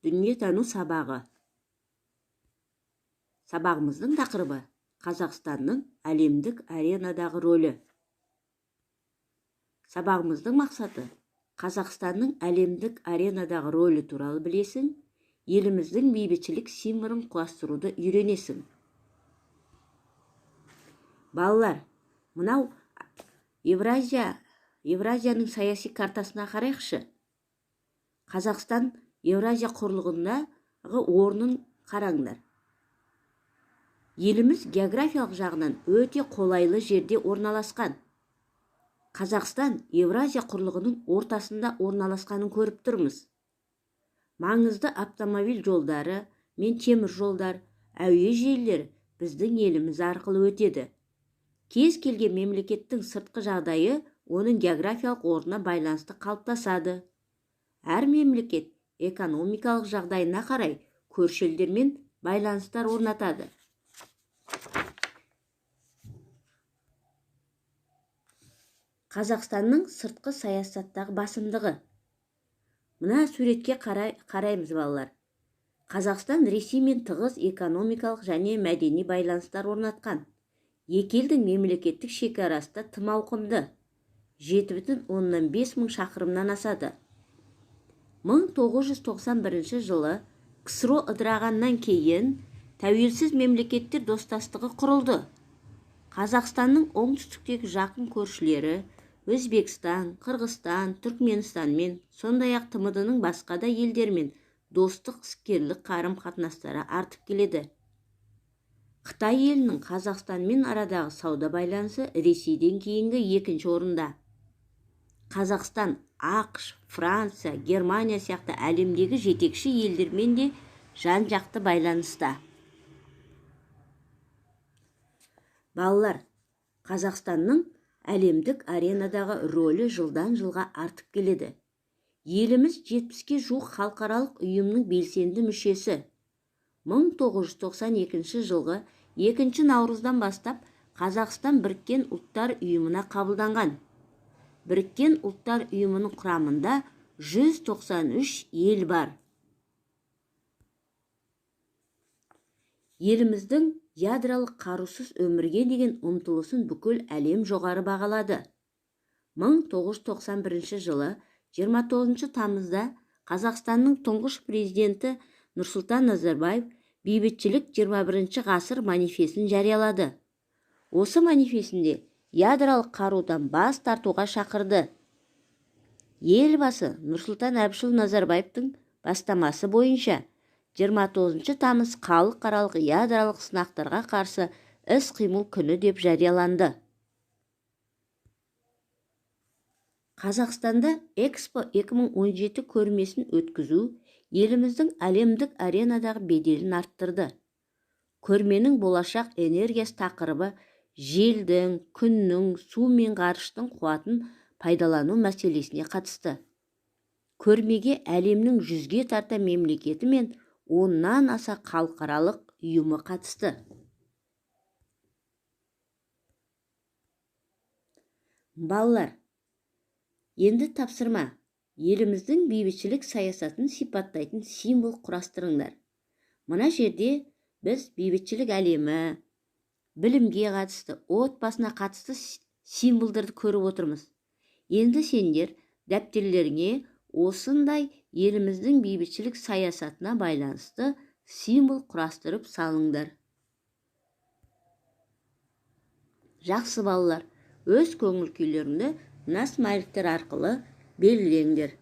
Дүниетану сабағы. Сабағымыздың тақырыбы Қазақстанның әлемдік аренадағы рөлі. Сабағымыздың мақсаты Қазақстанның әлемдік аренадағы рөлі туралы білесің, еліміздің бейбітшілік символын құрастыруды үйренесің. Балалар, мынау Евразияның саяси картасына қарайықшы. Қазақстан Евразия құрлығындағы орнын қараңдар. Еліміз географиялық жағынан өте қолайлы жерде орналасқан. Қазақстан Евразия құрлығының ортасында орналасқанын көріп тұрмыз. Маңызды автомобиль жолдары мен темір жолдар, әуе желілері біздің еліміз арқылы өтеді. Кез келген мемлекеттің сыртқы жағдайы оның географиялық орнына байланысты қалыптасады. Әр мемлекет экономикалық жағдайына қарай көрші елдермен байланыстар орнатады. Қазақстанның сыртқы саясаттағы басымдығы. Мына суретке қараймыз балалар. Қазақстан Ресеймен тығыз экономикалық және мәдени байланыстар орнатқан. Екі елдің мемлекеттік шекарасы да тым ауқымды. 7,5 мың шақырымнан асады. 1991 жылы КСРО ыдырағаннан кейін тәуелсіз мемлекеттер достастығы құрылды. Қазақстанның оңтүстіктегі жақын көршілері Өзбекстан, Қырғызстан, Түркменстанмен, сондай-ақ ТМД-ның басқа да елдермен достық іскерлік қарым-қатынастары артып келеді. Қытай елінің Қазақстанмен арадағы сауда байланысы Ресейден кейінгі екінші орында. Қазақстан, ақш, Франция, Германия сияқты әлемдегі жетекші елдермен де жан-жақты байланыста. Балалар, Қазақстанның әлемдік аренадағы рөлі жылдан жылға артып келеді. Еліміз 70-ке жуық халықаралық ұйымның белсенді мүшесі. 1992 жылғы 2 наурыздан бастап Қазақстан Біріккен ұлттар ұйымына қабылданған. Біріккен ұлттар ұйымының құрамында 193 ел бар. Еліміздің ядролық қарусыз өмірге деген ұмтылысын бүкіл әлем жоғары бағалады. 1991 жылы 29 тамызда Қазақстанның тұңғыш президенті Нұрсұлтан Назарбаев бейбітшілік 21 ғасыр манифесін жариялады. Осы манифесінде ядролық қарудан бас тартуға шақырды. Елбасы Нұрсұлтан Әбішұлы Назарбаевтың бастамасы бойынша 29 тамыз халықаралық ядролық сынақтарға қарсы іс-қимыл күні деп жарияланды. Қазақстанда Экспо 2017 көрмесін өткізу еліміздің әлемдік аренадағы беделін арттырды. Көрменің болашақ энергиясы тақырыбы желдің, күннің, су мен ғарыштың қуатын пайдалану мәселесіне қатысты. Көрмеге әлемнің 100-ге тарта мемлекеті мен 10-нан аса халықаралық ұйымы қатысты. Балалар, енді тапсырма. Еліміздің бейбітшілік саясатын сипаттайтын символ құрастырыңдар. Мына жерде біз бейбітшілік әлемі, білімге қатысты, отбасына қатысты символдарды көріп отырмыз. Енді сендер дәптерлеріңе осындай еліміздің бейбітшілік саясатына байланысты символ құрастырып салыңдар. Жақсы балалар, өз көңіл күйлеріңді мына смайликтер арқылы белгілеңдер.